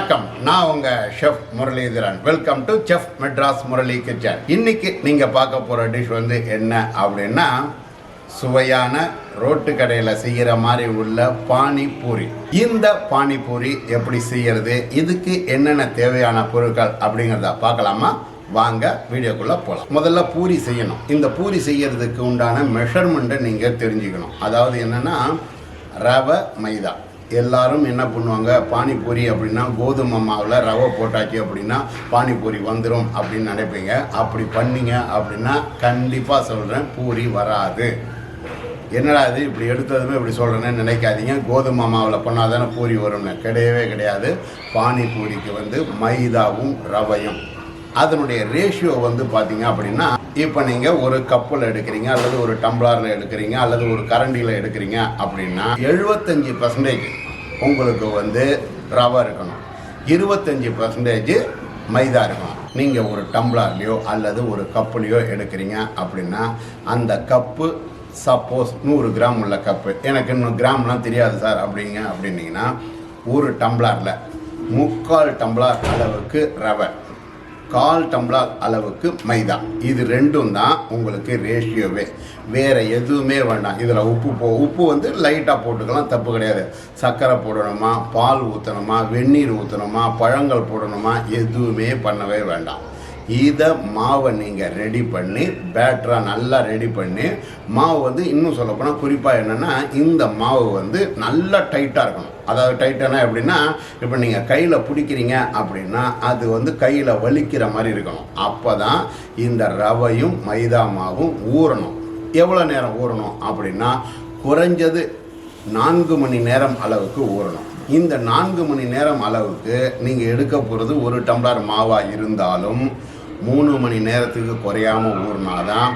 வணக்கம், நான் உங்க chef Murali. Welcome to chef Madras Murali kitchen. இன்னைக்கு நீங்க பார்க்க போற டிஷ் வந்து என்ன அப்படின்னா, சுவையான ரோட்டு கடையில் செய்கிற மாதிரி உள்ள பானி பூரி. இந்த பானி பூரி எப்படி செய்யறது, இதுக்கு என்னென்ன தேவையான பொருட்கள் அப்படிங்கிறத பார்க்கலாமா? வாங்க வீடியோக்குள்ள போகலாம். முதல்ல பூரி செய்யணும். இந்த பூரி செய்யறதுக்கு உண்டான மெஷர்மெண்ட்டை நீங்கள் தெரிஞ்சுக்கணும். அதாவது என்னன்னா, ரவை, மைதா. எல்லாரும் என்ன பண்ணுவாங்க, பானிபூரி அப்படின்னா கோதுமை மாவில் ரவை போட்டாச்சு அப்படின்னா பானிபூரி வந்துடும் அப்படின்னு நினைப்பீங்க. அப்படி பண்ணீங்க அப்படின்னா கண்டிப்பாக சொல்கிறேன், பூரி வராது. என்னடா இது இப்படி எடுத்ததுமே இப்படி சொல்கிறேன்னு நினைக்காதீங்க. கோதுமை மாவில் பண்ணால் தானே பூரி வரும்னு கிடையவே கிடையாது. பானிபூரிக்கு வந்து மைதாவும் ரவையும் அதனுடைய ரேஷியோ வந்து பார்த்தீங்க அப்படின்னா, இப்போ நீங்கள் ஒரு கப்பில் எடுக்கிறீங்க, அல்லது ஒரு டம்ளரில் எடுக்கிறீங்க, அல்லது ஒரு கரண்டியில் எடுக்கிறீங்க அப்படின்னா 75% உங்களுக்கு வந்து ரவை இருக்கணும், 25% மைதா இருக்கணும். நீங்கள் ஒரு டம்ளர்லையோ அல்லது ஒரு கப்புலையோ எடுக்கிறீங்க அப்படின்னா, அந்த கப்பு சப்போஸ் 100 கிராம் உள்ள கப்பு, எனக்கு இன்னும் கிராம்லாம் தெரியாது சார் அப்படின்னீங்கன்னா, ஒரு டம்ளரில் 3/4 டம்ளர் அளவுக்கு ரவை, 1/4 டம்ளர் அளவுக்கு மைதா. இது ரெண்டும் தான் உங்களுக்கு ரேஷியோவே. வேறு எதுவுமே வேண்டாம். இதில் உப்பு வந்து லைட்டாக போட்டுக்கலாம், தப்பு கிடையாது. சர்க்கரை போடணுமா, பால் ஊற்றணுமா, வெந்நீர் ஊற்றணுமா, பழங்கள் போடணுமா, எதுவுமே பண்ணவே வேண்டாம். இதை மாவை நீங்கள் ரெடி பண்ணி, பேட்டராக நல்லா ரெடி பண்ணி, மாவு வந்து இன்னும் சொல்லப்போனால் குறிப்பாக என்னென்னா, இந்த மாவு வந்து நல்லா டைட்டாக இருக்கணும். அதாவது டைட்டானா எப்படின்னா, இப்போ நீங்கள் கையில் பிடிக்கிறீங்க அப்படின்னா அது வந்து கையில் வலிக்கிற மாதிரி இருக்கணும். அப்போ தான் இந்த ரவையும் மைதா மாவும் ஊறணும். எவ்வளோ நேரம் ஊறணும் அப்படின்னா, குறைஞ்சது 4 மணி நேரம் அளவுக்கு ஊறணும். இந்த 4 மணி நேரம் அளவுக்கு நீங்கள் எடுக்க போகிறது ஒரு டம்ளர் மாவாக இருந்தாலும் 3 மணி நேரத்துக்கு குறையாமல் ஊறினாதான்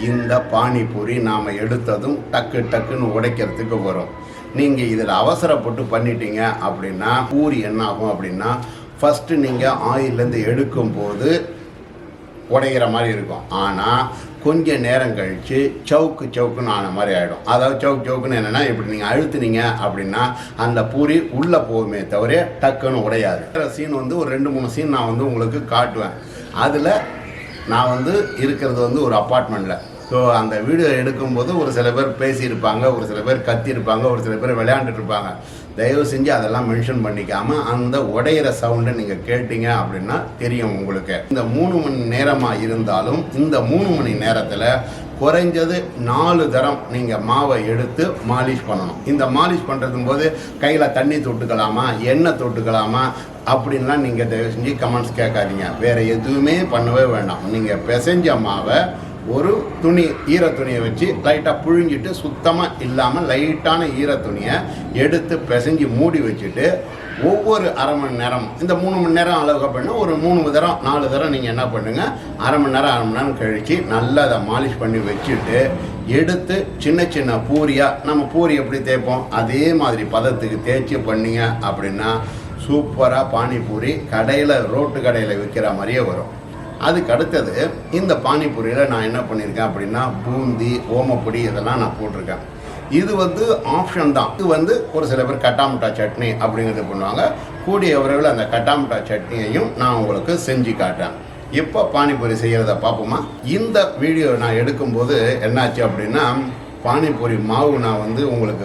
இந்த பானிபூரி நாம் எடுத்ததும் டக்கு டக்குன்னு உடைக்கிறதுக்கு வரும். நீங்கள் இதில் அவசரப்பட்டு பண்ணிட்டீங்க அப்படின்னா பூரி என்ன ஆகும் அப்படின்னா, ஃபஸ்ட்டு நீங்கள் ஆயிலேருந்து எடுக்கும்போது உடைகிற மாதிரி இருக்கும். ஆனால் கொஞ்சம் நேரம் கழித்து சவுக்குன்னு ஆன மாதிரி ஆகிடும். அதாவது சவுக்குன்னு என்னென்னா, இப்படி நீங்கள் அழுத்துனீங்க அப்படின்னா அந்த பூரி உள்ளே போகுமே தவிர டக்குன்னு உடையாது. சீன் வந்து ஒரு 2-3 சீன் நான் வந்து உங்களுக்கு காட்டுவேன். அதில் நான் வந்து இருக்கிறது வந்து ஒரு அப்பார்ட்மெண்ட்டில். ஸோ அந்த வீடியோ எடுக்கும்போது ஒரு சில பேர் பேசியிருப்பாங்க, ஒரு சில பேர் கத்தியிருப்பாங்க, ஒரு சில பேர் விளையாண்டுட்டு இருப்பாங்க. தயவு செஞ்சு அதெல்லாம் மென்ஷன் பண்ணிக்காமல் அந்த உடையிற சவுண்டை நீங்கள் கேட்டீங்க அப்படின்னா தெரியும் உங்களுக்கு. இந்த 3 மணி நேரமாக இருந்தாலும் இந்த 3 மணி நேரத்தில் குறைஞ்சது 4 தரம் நீங்கள் மாவை எடுத்து மாலிஷ் பண்ணணும். இந்த மாலிஷ் பண்ணுறதும் போது கையில் தண்ணி தொட்டுக்கலாமா, எண்ணெய் தொட்டுக்கலாமா அப்படின்லாம் நீங்கள் தயவு செஞ்சு கமெண்ட்ஸ் கேட்காதீங்க. வேறு எதுவுமே பண்ணவே வேண்டாம். நீங்கள் பிசைஞ்ச மாவை ஒரு துணி, ஈர துணியை வச்சு லைட்டாக புழிஞ்சிட்டு, சுத்தமாக இல்லாமல் லைட்டான ஈர துணியை எடுத்து பிசைஞ்சு மூடி வச்சுட்டு, ஒவ்வொரு அரை மணி நேரம், இந்த 3 மணி நேரம் அளவுக்கு பண்ணால் ஒரு 3 தரம் 4 தரம் நீங்கள் என்ன பண்ணுங்கள், அரை மணி நேரம் கழித்து நல்லா அதை மாலிஷ் பண்ணி வச்சுட்டு எடுத்து சின்ன சின்ன பூரியாக, நம்ம பூரி எப்படி தேய்ப்போம் அதே மாதிரி பதத்துக்கு தேய்ச்சி பண்ணிங்க அப்படின்னா சூப்பராக பானிபூரி ரோட்டு கடையில் விற்கிற மாதிரியே வரும். அதுக்கு அடுத்தது இந்த பானிபூரியில் நான் என்ன பண்ணியிருக்கேன் அப்படின்னா, பூந்தி, ஓமப்பொடி இதெல்லாம் நான் போட்டிருக்கேன். இது வந்து ஆப்ஷன் தான். இது வந்து ஒரு சில பேர் கட்டாமிட்டா சட்னி அப்படிங்கிறது பண்ணுவாங்க. கூடிய விரைவில் அந்த கட்டாமிட்டா சட்னியையும் நான் உங்களுக்கு செஞ்சு காட்டுறேன். இப்போ பானிபூரி செய்கிறத பார்ப்போமா? இந்த வீடியோ நான் எடுக்கும்போது என்னாச்சு அப்படின்னா, பானிபூரி மாவு நான் வந்து உங்களுக்கு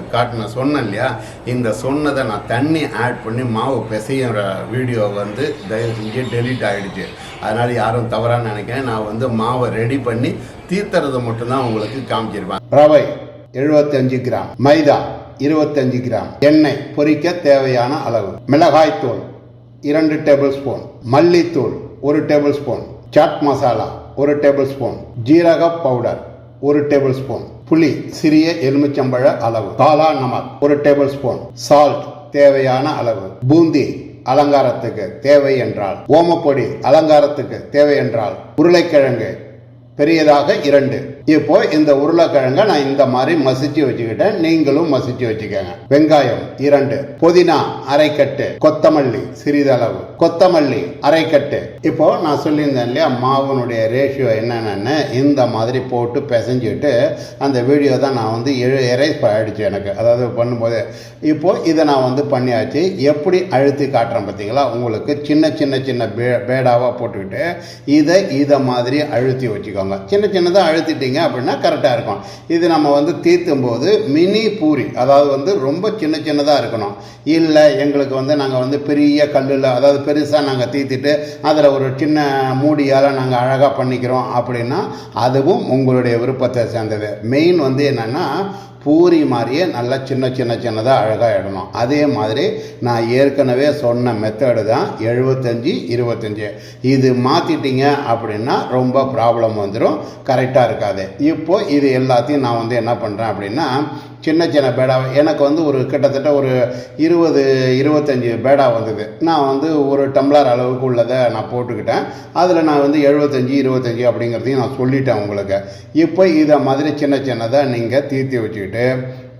சொன்னேன் இல்லையா, இந்த சொன்னதை நான் தண்ணி ஆட் பண்ணி மாவு பிசைகிற வீடியோ வந்து தயவு செஞ்சு டெலீட் ஆகிடுச்சு. அதனால் யாரும் தவறாக நினைக்கிறேன். நான் வந்து மாவை ரெடி பண்ணி தீர்த்துறது மட்டும்தான் உங்களுக்கு காமிச்சிருப்பேன். ரவை 75 கிராம், மைதா 25 கிராம், எண்ணெய் பொரிக்க தேவையான அளவு, மிளகாய்த்தூள் 2 டேபிள் ஸ்பூன், மல்லித்தூள் 1 tablespoon, chaat masala 1 tablespoon, ஜீரக பவுடர் 1 டேபிள் ஸ்பூன், புளி சிறிய எலுமிச்சம்பழ அளவு, காலா நமக் 1 டேபிள் ஸ்பூன், சால்ட் தேவையான அளவு, பூந்தி அலங்காரத்துக்கு தேவை என்றால், ஓமப்பொடி அலங்காரத்துக்கு தேவை என்றால், உருளைக்கிழங்கு பெரியதாக 2, இப்போ இந்த உருளைக்கிழங்கை நான் இந்த மாதிரி மசிச்சு வச்சுக்கிட்டேன், நீங்களும் மசிச்சு வச்சுக்கோங்க. வெங்காயம் 2, புதினா அரைக்கட்டு, கொத்தமல்லி சிறிதளவு, கொத்தமல்லி அரைக்கட்டு. இப்போ நான் சொல்லியிருந்தேன் இல்லையா மாவுனுடைய ரேஷியோ என்னென்னு, இந்த மாதிரி போட்டு பிசைஞ்சிட்டு அந்த வீடியோ தான் நான் வந்து எரேஸ் ஆகிடுச்சு எனக்கு, அதாவது பண்ணும்போது. இப்போ இதை நான் வந்து பண்ணியாச்சு. எப்படி அழுத்தி காட்டுறேன் பார்த்தீங்களா, உங்களுக்கு சின்ன சின்ன சின்ன பேடாவாக போட்டுக்கிட்டு இதை மாதிரி அழுத்தி வச்சுக்கோங்க. சின்ன சின்னதாக அழுத்திட்டீங்க அப்படின்னா கரெக்டாக இருக்கும். இது நம்ம வந்து தீர்த்தும் போது மினி பூரி, அதாவது வந்து ரொம்ப சின்ன சின்னதாக இருக்கணும். இல்லை எங்களுக்கு வந்து நாங்கள் வந்து பெரிய கல்லில், அதாவது பெருசாக நாங்கள் தீர்த்திட்டு அதில் ஒரு சின்ன மூடியால் நாங்கள் அழகாக பண்ணிக்கிறோம் அப்படின்னா அதுவும் உங்களுடைய விருப்பத்தை சேர்ந்தது. மெயின் வந்து என்னென்னா பூரி மாதிரியே நல்லா சின்ன சின்ன சின்னதாக அழகாக இடணும். அதே மாதிரி நான் ஏற்கனவே சொன்ன மெத்தடு தான் 75-25. இது மாற்றிட்டீங்க அப்படின்னா ரொம்ப ப்ராப்ளம் வந்துடும், கரெக்டாக இருக்காது. இப்போ இது எல்லாத்தையும் நான் வந்து என்ன பண்ணுறேன் அப்படின்னா சின்ன சின்ன பேடா எனக்கு வந்து ஒரு கிட்டத்தட்ட ஒரு 20-25 பேடா வந்தது. நான் வந்து ஒரு டம்ளர் அளவுக்கு உள்ளதை நான் போட்டுக்கிட்டேன். அதில் நான் வந்து 75-25 அப்படிங்கிறதையும் நான் சொல்லிட்டேன் உங்களுக்கு. இப்போ இதை மாதிரி சின்ன சின்னதாக நீங்கள் தீர்த்தி வச்சுக்கிட்டு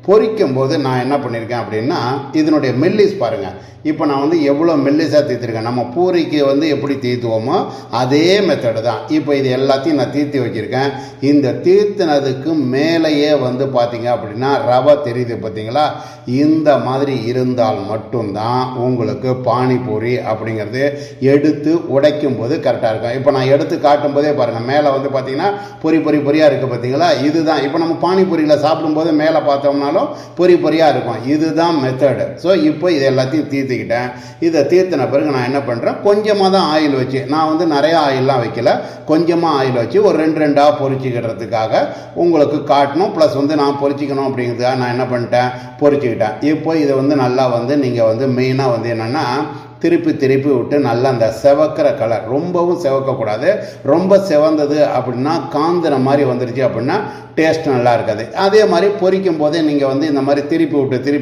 பொரிக்கும் போது நான் என்ன பண்ணியிருக்கேன் அப்படின்னா இதனுடைய மெல்லிஸ் பாருங்கள். இப்போ நான் வந்து எவ்வளோ மெல்லிஸாக தீர்த்திருக்கேன். நம்ம பூரிக்கு வந்து எப்படி தீர்த்துவோமோ அதே மெத்தடு தான். இப்போ இது எல்லாத்தையும் நான் தீர்த்தி வச்சுருக்கேன். இந்த தீர்த்தினதுக்கு மேலேயே வந்து பார்த்தீங்க அப்படின்னா ரவை தெரியுது பார்த்தீங்களா, இந்த மாதிரி இருந்தால் மட்டும்தான் உங்களுக்கு பானிபூரி அப்படிங்கிறது எடுத்து உடைக்கும் போது கரெக்டாக இருக்கும். இப்போ நான் எடுத்து காட்டும் போதே பாருங்கள், மேலே வந்து பார்த்தீங்கன்னா பொரியாக இருக்குது பார்த்தீங்களா, இதுதான். இப்போ நம்ம பானிபூரியில் சாப்பிடும்போது மேலே பார்த்தோம்னாலும் பொரியாக இருக்கும். இதுதான் மெத்தடு. ஸோ இப்போ இது எல்லாத்தையும் தீர்த்திக்கிட்டேன். இதை தீர்த்தின பிறகு நான் என்ன பண்ணுறேன், கொஞ்சமாக தான் ஆயில் வச்சு, நான் வந்து நிறையா ஆயிலெலாம் வைக்கல, கொஞ்சமாக ஆயில் வச்சு ஒரு 2 பொரிச்சிக்கிறதுக்காக உங்களுக்கு காட்டணும். ப்ளஸ் வந்து நான் பொரிச்சிக்கணும் அப்படிங்கிறதுக்காக நான் என்ன பண்ணிட்டேன், பொரிச்சிக்கிட்டேன். இப்போ இதை வந்து நல்லா வந்து நீங்கள் வந்து மெயினாக வந்து என்னென்னா திருப்பி விட்டு நல்லா அந்த செவக்கிற கலர், ரொம்பவும் செவக்கக்கூடாது. ரொம்ப செவந்தது அப்படின்னா காந்தின மாதிரி வந்துருச்சு அப்படின்னா டேஸ்ட் நல்லா இருக்காது. அதே மாதிரி பொரிக்கும் போதே நீங்கள் வந்து இந்த மாதிரி திருப்பி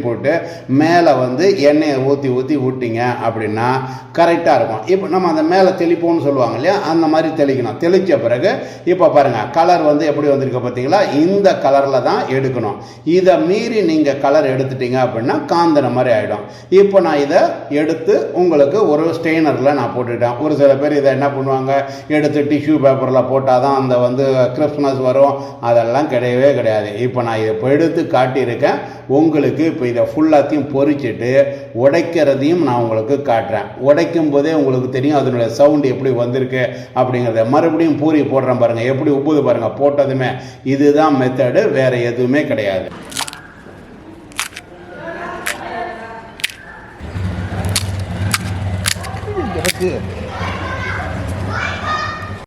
விட்டு மேலே வந்து எண்ணெயை ஊற்றி விட்டிங்க அப்படின்னா கரெக்டாக இருக்கும். இப்போ நம்ம அந்த மேலே தெளிப்போம்னு சொல்லுவாங்க இல்லையா, அந்த மாதிரி தெளிக்கணும். தெளித்த பிறகு இப்போ பாருங்கள் கலர் வந்து எப்படி வந்திருக்கு பார்த்தீங்களா, இந்த கலரில் தான் எடுக்கணும். இதை மீறி நீங்கள் கலர் எடுத்துட்டீங்க அப்படின்னா காந்தின மாதிரி ஆகிடும். இப்போ நான் இதை எடுத்து உங்களுக்கு ஒரு ஸ்டெய்னரில் நான் போட்டுக்கிட்டேன். ஒரு சில பேர் இதை என்ன பண்ணுவாங்க, எடுத்து டிஷ்யூ பேப்பரில் போட்டால் தான் அந்த வந்து கிறிஸ்மஸ் வரும், அதெல்லாம் கிடையாது. இப்போ நான் இதை எடுத்து காட்டியிருக்கேன் உங்களுக்கு. இப்போ இதை ஃபுல்லாத்தையும் பொரிச்சிட்டு உடைக்கிறதையும் நான் உங்களுக்கு காட்டுறேன். உடைக்கும் போதே உங்களுக்கு தெரியும் அதனுடைய சவுண்டு எப்படி வந்திருக்கு அப்படிங்கிறத. மறுபடியும் பூரி போடுறேன் பாருங்கள், எப்படி உப்புது பாருங்கள் போட்டதுமே. இதுதான் மெத்தடு, வேறு எதுவுமே கிடையாது.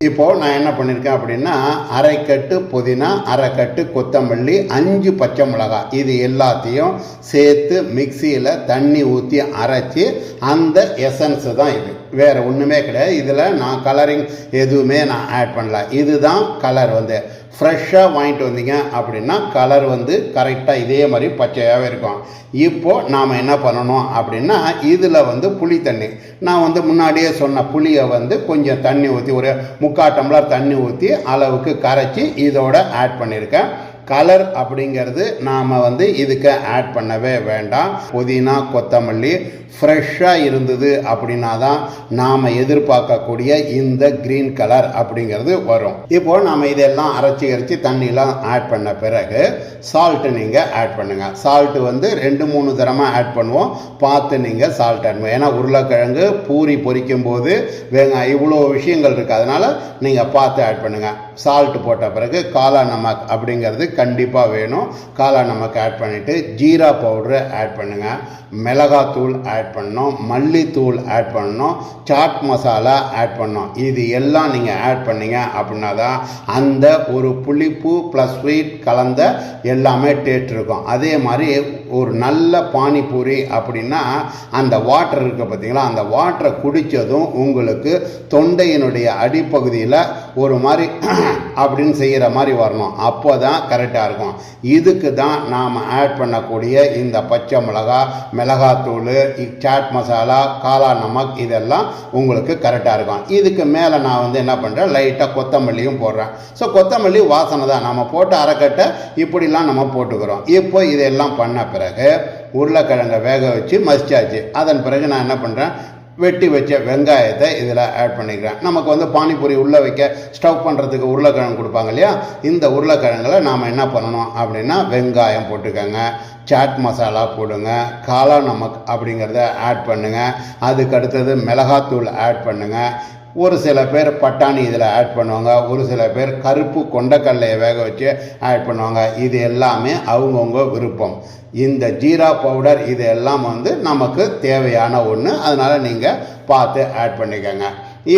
இப்போ நான் என்ன பண்ணியிருக்கேன் அப்படின்னா அரைக்கட்டு புதினா, அரைக்கட்டு கொத்தமல்லி, 5 பச்சை மிளகாய், இது எல்லாத்தையும் சேர்த்து மிக்சியில் தண்ணி ஊற்றி அரைச்சி அந்த எசன்ஸு தான் இது, வேறு ஒன்றுமே கிடையாது. இதில் நான் கலரிங் எதுவுமே நான் ஆட் பண்ணல. இதுதான் கலர். வந்து ஃப்ரெஷ்ஷாக வாங்கிட்டு வந்தீங்க அப்படின்னா கலர் வந்து கரெக்டாக இதே மாதிரி பச்சையாகவே இருக்கும். இப்போது நாம் என்ன பண்ணணும் அப்படின்னா இதில் வந்து புளி தண்ணி, நான் வந்து முன்னாடியே சொன்ன புளியை வந்து கொஞ்சம் தண்ணி ஊற்றி ஒரு 3/4 டம்ளர் தண்ணி ஊற்றி அளவுக்கு கரைச்சி இதோட ஆட் பண்ணியிருக்கேன். கலர் அப்படிங்கிறது நாம் வந்து இதுக்கு ஆட் பண்ணவே வேண்டாம். புதினா கொத்தமல்லி ஃப்ரெஷ்ஷாக இருந்தது அப்படின்னா தான் நாம் எதிர்பார்க்கக்கூடிய இந்த க்ரீன் கலர் அப்படிங்கிறது வரும். இப்போது நாம் இதெல்லாம் அரைச்சி தண்ணியெலாம் ஆட் பண்ண பிறகு சால்ட்டு நீங்கள் ஆட் பண்ணுங்கள். சால்ட்டு வந்து 2-3 தரமாக ஆட் பண்ணுவோம், பார்த்து நீங்கள் சால்ட் ஆட் பண்ணுவோம். ஏன்னா உருளைக்கிழங்கு பூரி பொரிக்கும் போது இவ்வளோ விஷயங்கள் இருக்குது, அதனால் நீங்கள் பார்த்து ஆட் பண்ணுங்கள். சால்ட்டு போட்ட பிறகு காளா நமக் அப்படிங்கிறது கண்டிப்பாக வேணும். காளா நமக் ஆட் பண்ணிவிட்டு ஜீரா பவுட்ரு ஆட் பண்ணுங்கள், மிளகாத்தூள் ஆட் பண்ணணும், மல்லித்தூள் ஆட் பண்ணணும், சாட் மசாலா ஆட் பண்ணணும். இது எல்லாம் நீங்கள் ஆட் பண்ணீங்க அப்படின்னா தான் அந்த ஒரு புளிப்பு ப்ளஸ் ஸ்வீட் கலந்த எல்லாமே டேஸ்ட் இருக்கும். அதே மாதிரி ஒரு நல்ல பானிபூரி அப்படின்னா அந்த வாட்டர் இருக்குது பார்த்தீங்களா, அந்த வாட்டரை குடித்ததும் உங்களுக்கு தொண்டையினுடைய அடிப்பகுதியில் ஒரு மாதிரி அப்படின்னு செய்கிற மாதிரி வரணும். அப்போ தான் கரெக்டாக இருக்கும். இதுக்கு தான் நாம் ஆட் பண்ணக்கூடிய இந்த பச்சை மிளகாத்தூள், சாட் மசாலா, காளா நமக் இதெல்லாம் உங்களுக்கு கரெக்டாக இருக்கும். இதுக்கு மேலே நான் வந்து என்ன பண்ணுறேன், லைட்டாக கொத்தமல்லியும் போடுறேன். ஸோ கொத்தமல்லி வாசனை தான், நம்ம போட்டு அரைக்கட்டை இப்படிலாம் நம்ம போட்டுக்கிறோம். இப்போ இதெல்லாம் பண்ண பிறகு உருளைக்கிழங்கை வேக வச்சு மசிச்சாச்சு. அதன் பிறகு நான் என்ன பண்ணுறேன், வெட்டி வச்ச வெங்காயத்தை இதில் ஆட் பண்ணிக்கிறேன். நமக்கு வந்து பானிபூரி உள்ளே வைக்க ஸ்டவ் பண்ணுறதுக்கு உருளைக்கிழங்கு கொடுப்பாங்க இல்லையா, இந்த உருளைக்கிழங்குல நாம் என்ன பண்ணணும் அப்படின்னா வெங்காயம் போட்டுக்கோங்க, சாட் மசாலா போடுங்க, காளா நமக் அப்படிங்கிறத ஆட் பண்ணுங்கள். அதுக்கு அடுத்தது மிளகாத்தூள் ஆட் பண்ணுங்கள். ஒரு சில பேர் பட்டாணி இதில் ஆட் பண்ணுவாங்க, ஒரு சில பேர் கருப்பு கொண்டக்கடலையை வேக வச்சு ஆட் பண்ணுவாங்க. இது எல்லாமே அவங்கவுங்க விருப்பம். இந்த ஜீரா பவுடர் இது எல்லாம் வந்து நமக்கு தேவையான ஒன்று, அதனால் நீங்கள் பார்த்து ஆட் பண்ணிக்கோங்க.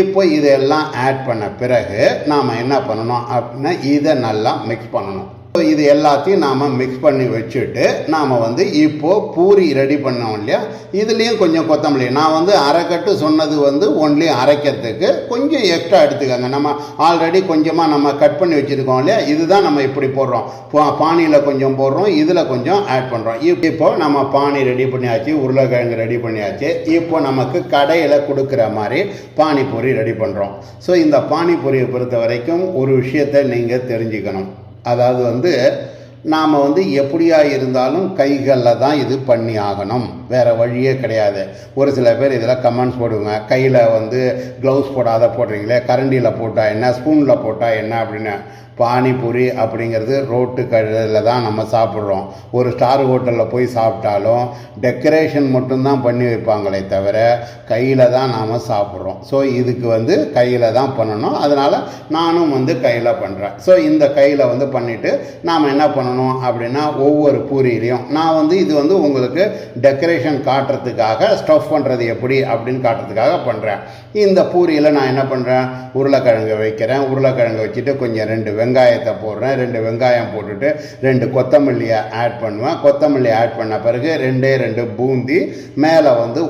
இப்போ இதெல்லாம் ஆட் பண்ண பிறகு நாம் என்ன பண்ணணும் அப்படின்னா இதை நல்லா மிக்ஸ் பண்ணணும். இது எல்லாத்தையும் நாம் மிக்ஸ் பண்ணி வச்சுட்டு நாம் வந்து இப்போது பூரி ரெடி பண்ணோம் இல்லையா, இதுலேயும் கொஞ்சம் கொத்தமல்லி நான் வந்து அரைக்கட்டு சொன்னது வந்து ஒன்லி அரைக்கிறதுக்கு கொஞ்சம் எக்ஸ்ட்ரா எடுத்துக்கோங்க. நம்ம ஆல்ரெடி கொஞ்சமாக நம்ம கட் பண்ணி வச்சுருக்கோம் இல்லையா, இதுதான் நம்ம இப்படி போடுறோம். பானியில் கொஞ்சம் போடுறோம், இதில் கொஞ்சம் ஆட் பண்ணுறோம். இப்போ நம்ம பானி ரெடி பண்ணியாச்சு, உருளைக்கிழங்கு ரெடி பண்ணியாச்சு. இப்போ நமக்கு கடையில் கொடுக்குற மாதிரி பானிபூரி ரெடி பண்ணுறோம். ஸோ இந்த பானிபூரியை பொறுத்த வரைக்கும் ஒரு விஷயத்தை நீங்கள் தெரிஞ்சுக்கணும். அதாவது வந்து நாம் வந்து எப்படியா இருந்தாலும் கைகளில் தான் இது பண்ணி ஆகணும், வேறு வழியே கிடையாது. ஒரு சில பேர் இதில் கமெண்ட்ஸ் போடுவாங்க, கையில் வந்து க்ளவுஸ் போடாத போடுறீங்களே, கரண்டியில் போட்டால் என்ன, ஸ்பூனில் போட்டால் என்ன அப்படின்னு. பானிபூரி அப்படிங்கிறது ரோட்டு கடையில் தான் நம்ம சாப்பிட்றோம். ஒரு ஸ்டார் ஹோட்டலில் போய் சாப்பிட்டாலும் டெக்கரேஷன் மட்டும்தான் பண்ணி வைப்பாங்களே தவிர கையில் தான் நாம் சாப்பிட்றோம். ஸோ இதுக்கு வந்து கையில் தான் பண்ணணும். அதனால் நானும் வந்து கையில் பண்ணுறேன். ஸோ இந்த கையில் வந்து பண்ணிவிட்டு நாம் என்ன பண்ணணும் அப்படின்னா ஒவ்வொரு பூரியிலையும் நான் வந்து இது வந்து உங்களுக்கு டெக்கரேஷன் காட்டுறதுக்காக, ஸ்டஃப் பண்ணுறது எப்படி அப்படின்னு காட்டுறதுக்காக பண்ணுறேன். இந்த பூரியில் நான் என்ன பண்ணுறேன், உருளைக்கிழங்கு வைக்கிறேன். உருளைக்கிழங்கு வச்சுட்டு கொஞ்சம் 2 வெங்காயத்தை போடுறேன். 2 வெங்காயம் போட்டுட்டு 2 கொத்தமல்லியை ஆட் பண்ணுவேன். கொத்தமல்லி ஆட் பண்ண பிறகு 2 பூந்தி, மேலே வந்து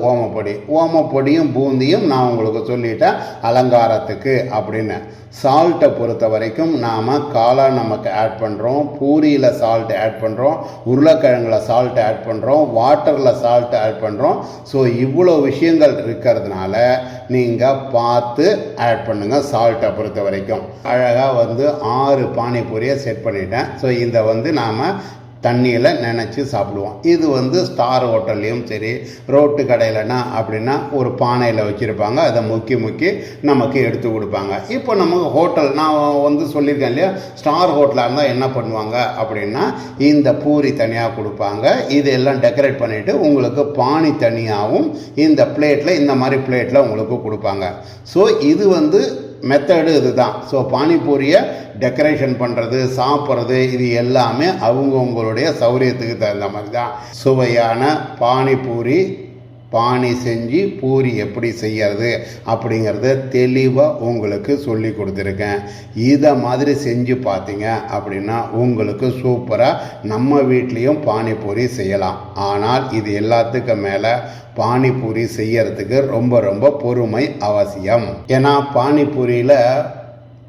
ஓமப்பொடியும் பூந்தியும் நான் உங்களுக்கு சொல்லிட்டேன் அலங்காரத்துக்கு அப்படின்னு. சால்ட்டை பொறுத்த வரைக்கும் நாம் காளா நமக்கு ஆட் பண்ணுறோம், பூரியில் சால்ட் ஆட் பண்ணுறோம், உருளைக்கிழங்குல சால்ட் ஆட் பண்ணுறோம், வாட்டரில் சால்ட் ஆட் பண்ணுறோம். ஸோ இவ்வளோ விஷயங்கள் இருக்கிறதுனால நீங்கள் பார்த்து ஆட் பண்ணுங்கள். சால்ட்டை பொறுத்த வரைக்கும் அழகாக வந்து 6 பானிபூரியை செட் பண்ணிட்டேன். ஸோ இதை வந்து நாம் தண்ணியில் நினச்சி சாப்பிடுவோம். இது வந்து ஸ்டார் ஹோட்டல்லையும் சரி, ரோட்டு கடையிலனா அப்படின்னா ஒரு பானையில் வச்சுருப்பாங்க, அதை முக்கி நமக்கு எடுத்து கொடுப்பாங்க. இப்போ நமக்கு ஹோட்டல் நான் வந்து சொல்லியிருக்கேன் இல்லையா, ஸ்டார் ஹோட்டலாக இருந்தால் என்ன பண்ணுவாங்க அப்படின்னா இந்த பூரி தனியாக கொடுப்பாங்க, இதெல்லாம் டெக்கரேட் பண்ணிவிட்டு உங்களுக்கு பானி தனியாகவும் இந்த பிளேட்டில், இந்த மாதிரி பிளேட்டில் உங்களுக்கு கொடுப்பாங்க. ஸோ இது வந்து மெத்தடு இதுதான். ஸோ பானிபூரியை டெக்கரேஷன் பண்ணுறது, சாப்பிட்றது, இது எல்லாமே அவங்கவுங்களுடைய சௌரியத்துக்கு தகுந்த மாதிரி தான். சுவையான பானிபூரி, பானி செஞ்சு பூரி எப்படி செய்யறது அப்படிங்கிறத தெளிவாக உங்களுக்கு சொல்லி கொடுத்துருக்கேன். இதை மாதிரி செஞ்சு பார்த்தீங்க அப்படின்னா உங்களுக்கு சூப்பராக நம்ம வீட்லேயும் பானிபூரி செய்யலாம். ஆனால் இது எல்லாத்துக்கும் மேலே பானிபூரி செய்யறதுக்கு ரொம்ப பொறுமை அவசியம். ஏன்னா பானிபூரியில்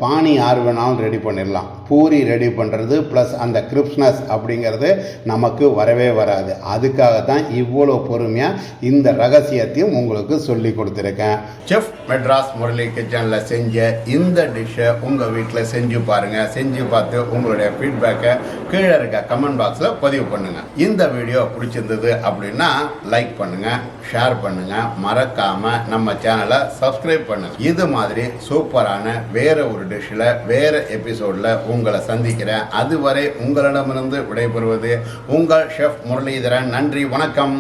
பானி யார் வேணாலும் ரெடி பண்ணிடலாம், பூரி ரெடி பண்ணுறது ப்ளஸ் அந்த கிரிப்ஸ்னஸ் அப்படிங்கிறது நமக்கு வரவே வராது. அதுக்காக தான் இவ்வளோ பொறுமையாக இந்த ரகசியத்தையும் உங்களுக்கு சொல்லி கொடுத்துருக்கேன். செஃப் மெட்ராஸ் முரளி கிச்சனில் செஞ்ச இந்த டிஷ்ஷை உங்கள் வீட்டில் செஞ்சு பாருங்கள். செஞ்சு பார்த்து உங்களுடைய ஃபீட்பேக்கை கீழே இருக்க கமெண்ட் பாக்ஸில் பதிவு பண்ணுங்கள். இந்த வீடியோ பிடிச்சிருந்தது அப்படின்னா லைக் பண்ணுங்கள், ஷேர் பண்ணுங்கள், மறக்காமல் நம்ம சேனலை சப்ஸ்கிரைப் பண்ணுங்கள். இது மாதிரி சூப்பரான வேறு ஒரு டிஷ்ஷில் வேறு எபிசோடில் உங்களை சந்திக்கிறேன். அதுவரை உங்களிடமிருந்து விடைபெறுவது உங்கள் ஷெஃப் முரளிதரன். நன்றி, வணக்கம்.